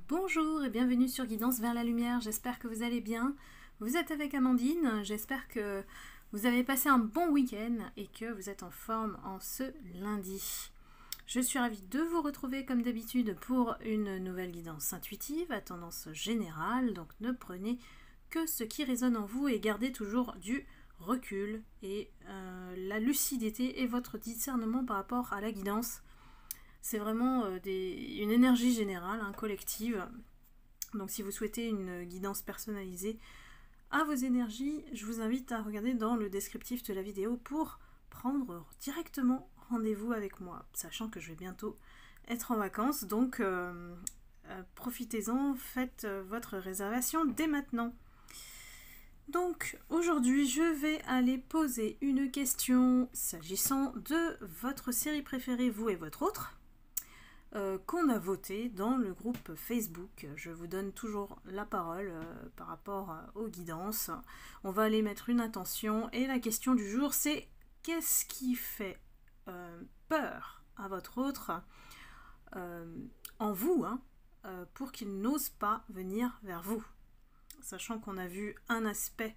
Bonjour et bienvenue sur Guidance vers la lumière, j'espère que vous allez bien. Vous êtes avec Amandine, j'espère que vous avez passé un bon week-end et que vous êtes en forme en ce lundi. Je suis ravie de vous retrouver comme d'habitude pour une nouvelle guidance intuitive à tendance générale, donc ne prenez que ce qui résonne en vous et gardez toujours du recul et la lucidité et votre discernement par rapport à la guidance. C'est vraiment une énergie générale, collective. Donc si vous souhaitez une guidance personnalisée à vos énergies, je vous invite à regarder dans le descriptif de la vidéo pour prendre directement rendez-vous avec moi, sachant que je vais bientôt être en vacances. Donc profitez-en, faites votre réservation dès maintenant. Donc aujourd'hui je vais aller poser une question s'agissant de votre série préférée, vous et votre autre, qu'on a voté dans le groupe Facebook. Je vous donne toujours la parole par rapport aux guidances. On va aller mettre une intention et la question du jour c'est qu'est-ce qui fait peur à votre autre en vous pour qu'il n'ose pas venir vers vous. Sachant qu'on a vu un aspect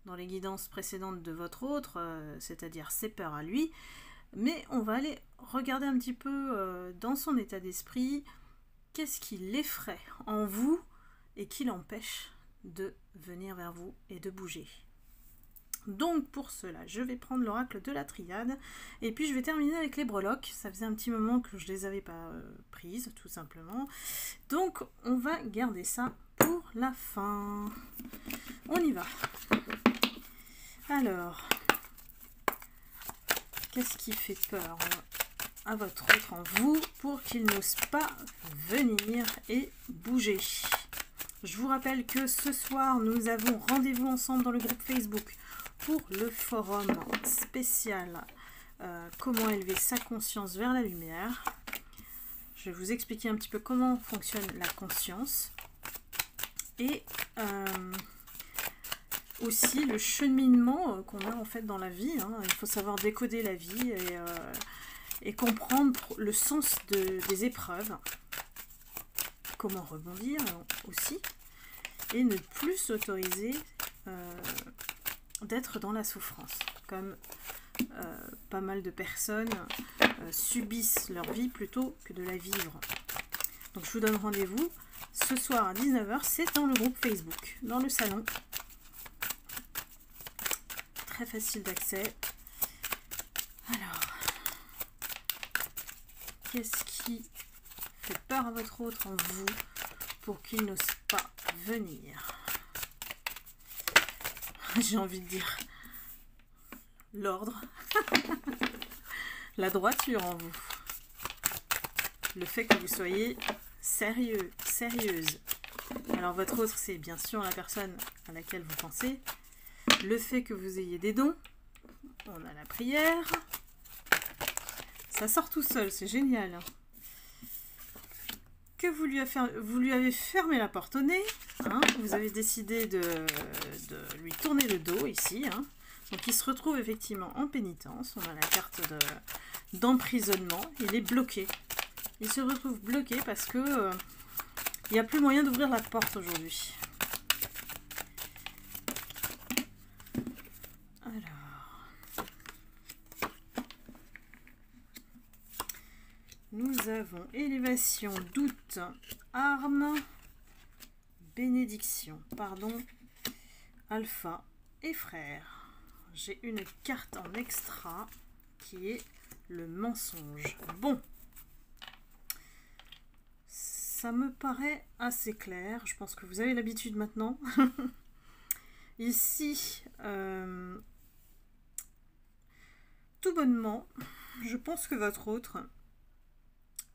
dans les guidances précédentes de votre autre, c'est-à-dire ses peurs à lui, mais on va aller regarder un petit peu dans son état d'esprit, qu'est-ce qui l'effraie en vous et qui l'empêche de venir vers vous et de bouger. Donc pour cela, je vais prendre l'oracle de la triade et puis je vais terminer avec les breloques. Ça faisait un petit moment que je ne les avais pas prises, tout simplement. Donc on va garder ça pour la fin. On y va. Alors, qu'est-ce qui fait peur à votre autre en vous pour qu'il n'ose pas venir et bouger? Je vous rappelle que ce soir, nous avons rendez-vous ensemble dans le groupe Facebook pour le forum spécial comment élever sa conscience vers la lumière. Je vais vous expliquer un petit peu comment fonctionne la conscience et aussi le cheminement qu'on a en fait dans la vie. Il faut savoir décoder la vie et comprendre le sens des épreuves, comment rebondir aussi, et ne plus s'autoriser d'être dans la souffrance, comme pas mal de personnes subissent leur vie plutôt que de la vivre. Donc je vous donne rendez-vous ce soir à 19h, c'est dans le groupe Facebook, dans le salon. Très facile d'accès. Alors, qu'est-ce qui fait peur à votre autre en vous pour qu'il n'ose pas venir? J'ai envie de dire l'ordre, la droiture en vous, le fait que vous soyez sérieux, sérieuse. Alors votre autre, c'est bien sûr la personne à laquelle vous pensez, le fait que vous ayez des dons, on a la prière, ça sort tout seul, c'est génial. Que vous lui avez fermé la porte au nez, vous avez décidé de lui tourner le dos ici, donc il se retrouve effectivement en pénitence. On a la carte d'emprisonnement, il est bloqué, il se retrouve bloqué parce que il n'y a plus moyen d'ouvrir la porte aujourd'hui. Alors, nous avons élévation, doute, arme, bénédiction, pardon, alpha et frère. J'ai une carte en extra qui est le mensonge. Bon, ça me paraît assez clair. Je pense que vous avez l'habitude maintenant. Ici, tout bonnement, je pense que votre autre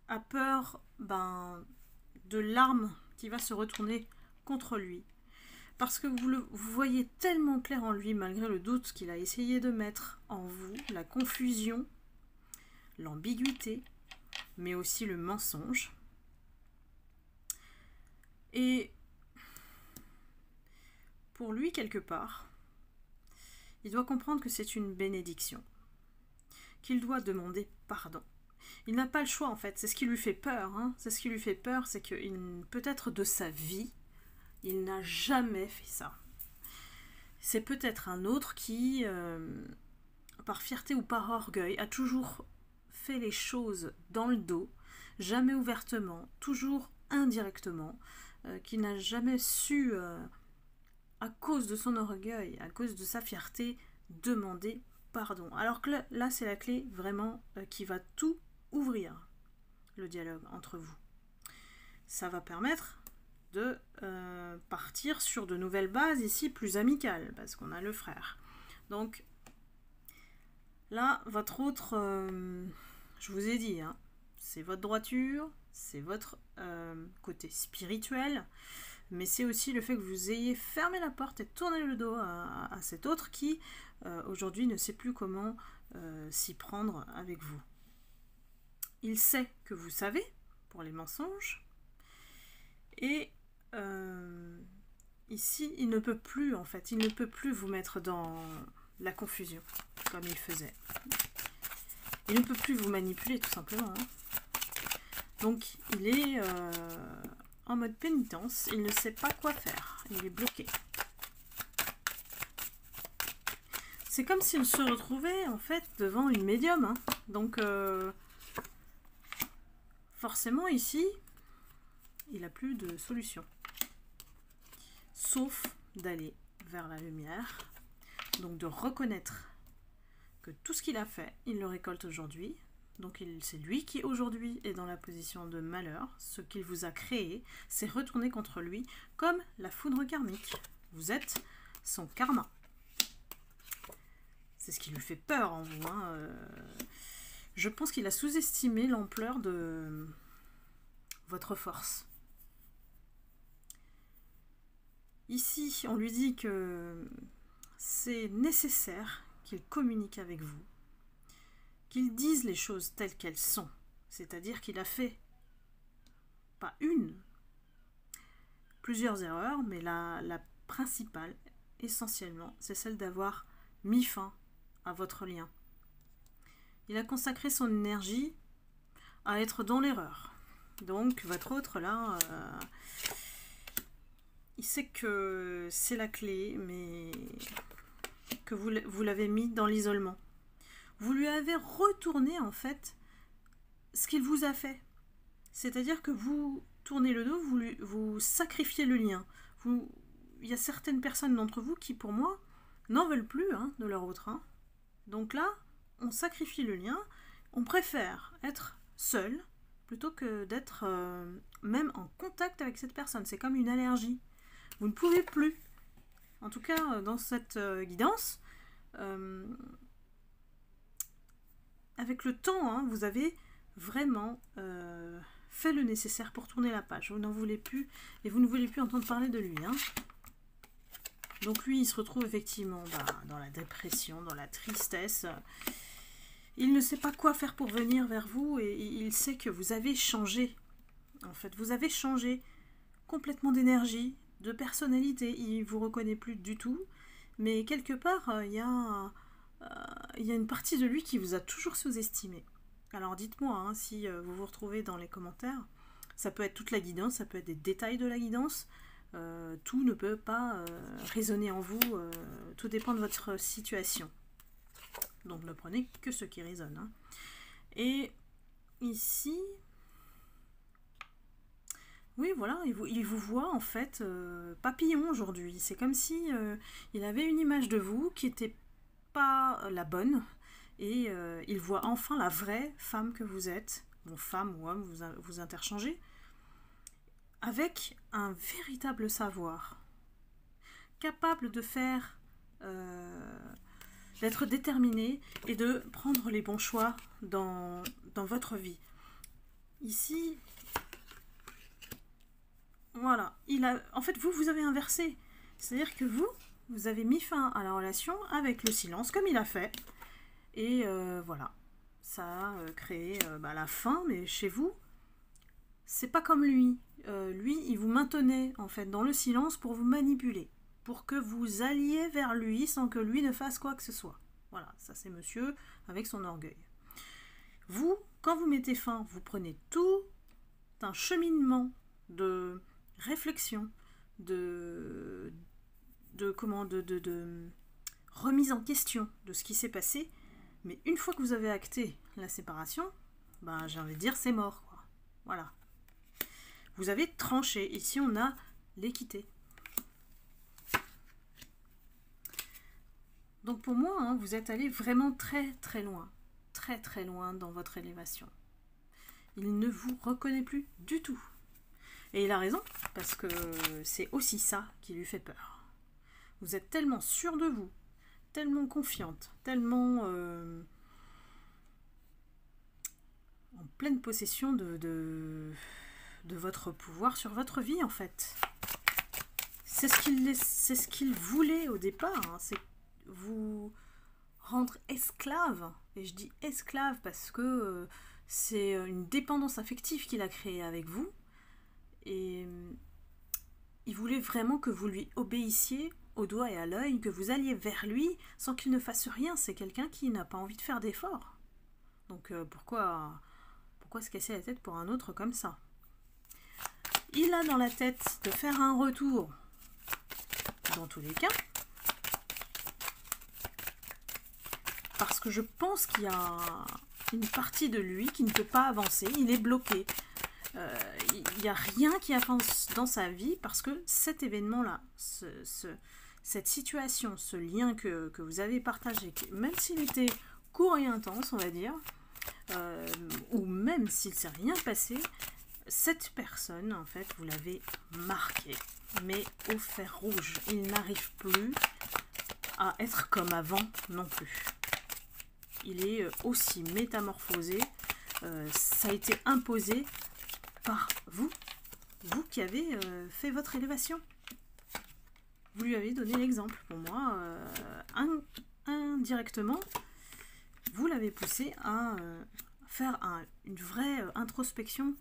a peur de l'arme qui va se retourner contre lui. Parce que vous voyez tellement clair en lui, malgré le doute qu'il a essayé de mettre en vous, la confusion, l'ambiguïté, mais aussi le mensonge. Et pour lui, quelque part, il doit comprendre que c'est une bénédiction, qu'il doit demander pardon. Il n'a pas le choix en fait, c'est ce qui lui fait peur. Hein. C'est ce qui lui fait peur, c'est que peut-être de sa vie, il n'a jamais fait ça. C'est peut-être un autre qui, par fierté ou par orgueil, a toujours fait les choses dans le dos, jamais ouvertement, toujours indirectement, qui n'a jamais su, à cause de son orgueil, à cause de sa fierté, demander pardon. Alors que là c'est la clé vraiment qui va tout ouvrir, le dialogue entre vous. Ça va permettre de partir sur de nouvelles bases ici plus amicales, parce qu'on a le frère. Donc là, votre autre, je vous ai dit, hein, c'est votre droiture, c'est votre côté spirituel, mais c'est aussi le fait que vous ayez fermé la porte et tourné le dos à cet autre qui, aujourd'hui, ne sait plus comment s'y prendre avec vous. Il sait que vous savez, pour les mensonges, et ici, il ne peut plus, en fait, il ne peut plus vous mettre dans la confusion, comme il faisait. Il ne peut plus vous manipuler, tout simplement. Hein. Donc, il est en mode pénitence, il ne sait pas quoi faire, il est bloqué. C'est comme s'il se retrouvait, en fait, devant une médium. Hein. Donc, forcément, ici, il n'a plus de solution. Sauf d'aller vers la lumière. Donc, de reconnaître que tout ce qu'il a fait, il le récolte aujourd'hui. Donc, c'est lui qui, aujourd'hui, est dans la position de malheur. Ce qu'il vous a créé, c'est retourné contre lui, comme la foudre karmique. Vous êtes son karma. C'est ce qui lui fait peur en vous. Hein. Je pense qu'il a sous-estimé l'ampleur de votre force. Ici, on lui dit que c'est nécessaire qu'il communique avec vous, qu'il dise les choses telles qu'elles sont. C'est-à-dire qu'il a fait, pas une, plusieurs erreurs, mais la principale, essentiellement, c'est celle d'avoir mis fin à votre lien. Il a consacré son énergie à être dans l'erreur. Donc, votre autre, là, il sait que c'est la clé, mais que vous l'avez mis dans l'isolement. Vous lui avez retourné, en fait, ce qu'il vous a fait. C'est-à-dire que vous tournez le dos, vous sacrifiez le lien. Il y a certaines personnes d'entre vous qui, pour moi, n'en veulent plus hein, de leur autre. Hein. Donc là, on sacrifie le lien. On préfère être seul plutôt que d'être même en contact avec cette personne. C'est comme une allergie. Vous ne pouvez plus. En tout cas, dans cette guidance, avec le temps, hein, vous avez vraiment fait le nécessaire pour tourner la page. Vous n'en voulez plus et vous ne voulez plus entendre parler de lui. Hein. Donc lui, il se retrouve effectivement dans la dépression, dans la tristesse. Il ne sait pas quoi faire pour venir vers vous et il sait que vous avez changé. En fait, vous avez changé complètement d'énergie, de personnalité. Il ne vous reconnaît plus du tout. Mais quelque part, il y a une partie de lui qui vous a toujours sous-estimé. Alors dites-moi hein, si vous vous retrouvez dans les commentaires. Ça peut être toute la guidance, ça peut être des détails de la guidance. Tout ne peut pas résonner en vous. Tout dépend de votre situation. Donc ne prenez que ce qui résonne. Hein. Et ici... Oui, voilà, il vous voit en fait papillon aujourd'hui. C'est comme si il avait une image de vous qui n'était pas la bonne. Et il voit enfin la vraie femme que vous êtes. Bon, femme ou homme, vous interchangez. Avec un véritable savoir. Capable de faire... d'être déterminé et de prendre les bons choix dans votre vie. Ici... Voilà, en fait, vous avez inversé. C'est-à-dire que vous avez mis fin à la relation avec le silence, comme il a fait. Et voilà, ça a créé la fin, mais chez vous, c'est pas comme lui. Lui, il vous maintenait, en fait, dans le silence pour vous manipuler. Pour que vous alliez vers lui sans que lui ne fasse quoi que ce soit. Voilà, ça c'est monsieur avec son orgueil. Vous, quand vous mettez fin, vous prenez tout un cheminement de réflexion, de remise en question de ce qui s'est passé, mais une fois que vous avez acté la séparation, ben, j'ai envie de dire c'est mort, quoi. Voilà. Vous avez tranché. Ici, on a l'équité. Donc pour moi, hein, vous êtes allé vraiment très très loin dans votre élévation. Il ne vous reconnaît plus du tout. Et il a raison, parce que c'est aussi ça qui lui fait peur. Vous êtes tellement sûr de vous, tellement confiante, tellement en pleine possession de votre pouvoir sur votre vie, en fait. C'est ce qu'il voulait au départ, hein, c'est vous rendre esclave. Et je dis esclave parce que c'est une dépendance affective qu'il a créée avec vous. Et il voulait vraiment que vous lui obéissiez au doigt et à l'œil, que vous alliez vers lui sans qu'il ne fasse rien. C'est quelqu'un qui n'a pas envie de faire d'efforts. Donc pourquoi se casser la tête pour un autre comme ça? Il a dans la tête de faire un retour dans tous les cas. Parce que je pense qu'il y a une partie de lui qui ne peut pas avancer. Il est bloqué. Il n'y a rien qui avance dans sa vie parce que cet événement-là, cette situation, ce lien que vous avez partagé, même s'il était court et intense, on va dire, ou même s'il ne s'est rien passé, cette personne, en fait, vous l'avez marqué, mais au fer rouge. Il n'arrive plus à être comme avant non plus. Il est aussi métamorphosé. Ça a été imposé par vous qui avez fait votre élévation. Vous lui avez donné l'exemple. Pour moi, indirectement, vous l'avez poussé à faire une vraie introspection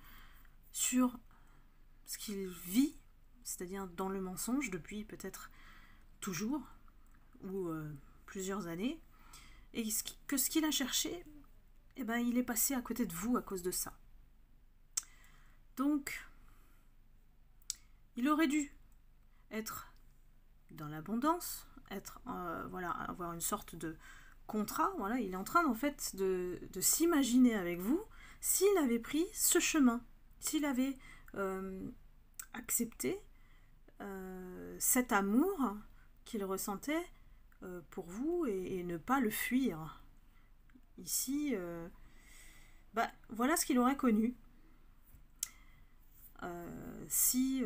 sur ce qu'il vit, c'est-à-dire dans le mensonge depuis peut-être toujours ou plusieurs années, et que ce qu'il a cherché, eh ben, il est passé à côté de vous à cause de ça. Donc, il aurait dû être dans l'abondance, voilà, avoir une sorte de contrat. Voilà, il est en train en fait de s'imaginer avec vous s'il avait pris ce chemin, s'il avait accepté cet amour qu'il ressentait pour vous et ne pas le fuir. Ici, voilà ce qu'il aurait connu. Si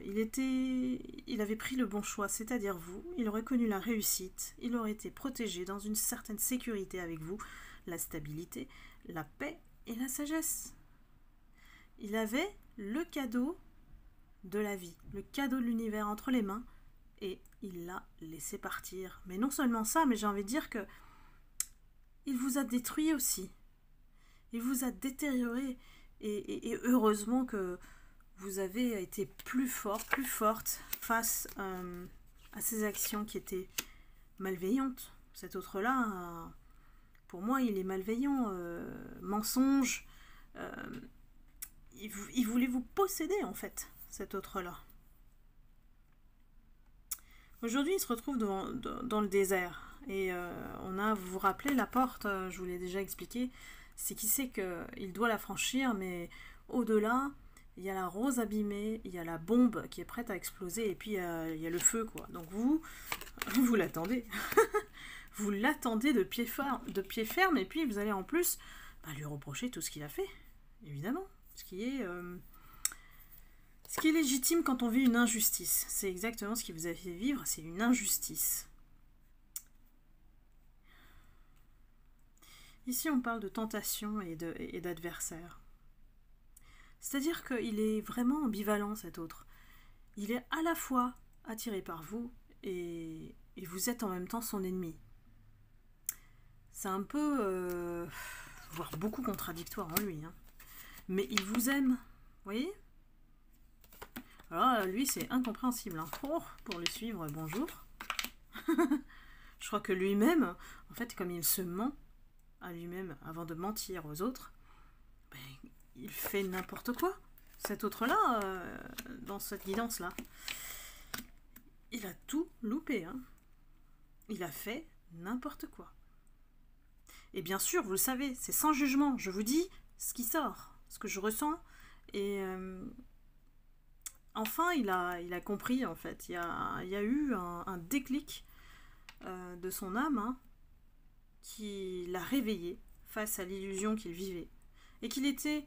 il avait pris le bon choix, c'est-à-dire vous, il aurait connu la réussite, il aurait été protégé dans une certaine sécurité avec vous, la stabilité, la paix et la sagesse. Il avait le cadeau de la vie, le cadeau de l'univers entre les mains, et il l'a laissé partir. Mais non seulement ça, mais j'ai envie de dire que il vous a détruit aussi. Il vous a détérioré, et heureusement que vous avez été plus fort, plus forte face à ces actions qui étaient malveillantes. Cet autre-là, pour moi, il est malveillant, mensonge. Il voulait vous posséder, en fait, cet autre-là. Aujourd'hui, il se retrouve dans le désert. Et vous vous rappelez, la porte, je vous l'ai déjà expliqué, c'est qu'il sait qu'il doit la franchir, mais au-delà, il y a la rose abîmée, il y a la bombe qui est prête à exploser, et puis il y a le feu, quoi. Donc vous l'attendez. Vous l'attendez de pied ferme, et puis vous allez en plus lui reprocher tout ce qu'il a fait, évidemment. Ce qui est légitime quand on vit une injustice. C'est exactement ce qui vous a fait vivre, c'est une injustice. Ici, on parle de tentation et d'adversaire. C'est-à-dire qu'il est vraiment ambivalent, cet autre. Il est à la fois attiré par vous et vous êtes en même temps son ennemi. C'est un peu, voire beaucoup contradictoire en lui, hein. Mais il vous aime, vous voyez? Alors lui, c'est incompréhensible, hein. Oh, pour le suivre, bonjour. Je crois que lui-même, en fait, comme il se ment à lui-même avant de mentir aux autres, il fait n'importe quoi. Cet autre-là, dans cette guidance-là, il a tout loupé. Hein. Il a fait n'importe quoi. Et bien sûr, vous le savez, c'est sans jugement. Je vous dis ce qui sort, ce que je ressens. Et enfin, il a compris, en fait. Il y a eu un déclic de son âme hein, qui l'a réveillé face à l'illusion qu'il vivait. Et qu'il était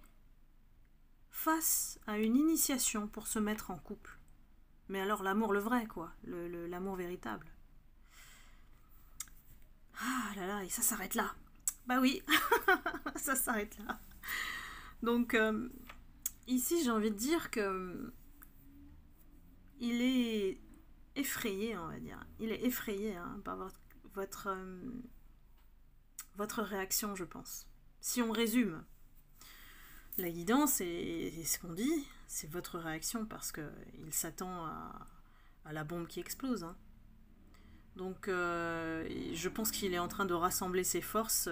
face à une initiation pour se mettre en couple. Mais alors l'amour le vrai, quoi. L'amour véritable. Ah là là, et ça s'arrête là. Bah oui, ça s'arrête là. Donc, ici, j'ai envie de dire que il est effrayé, on va dire. Il est effrayé hein, par votre réaction, je pense. Si on résume, la guidance et ce qu'on dit, c'est votre réaction parce qu'il s'attend à la bombe qui explose. Hein. Donc, je pense qu'il est en train de rassembler ses forces,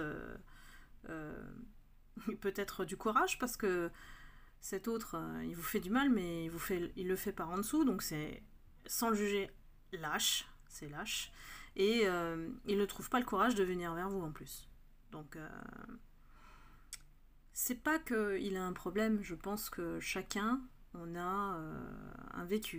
peut-être du courage, parce que cet autre, il vous fait du mal, mais il le fait par en dessous, donc c'est, sans le juger, lâche, c'est lâche, et il ne trouve pas le courage de venir vers vous en plus. Donc, c'est pas qu'il a un problème, je pense que chacun, on a un vécu,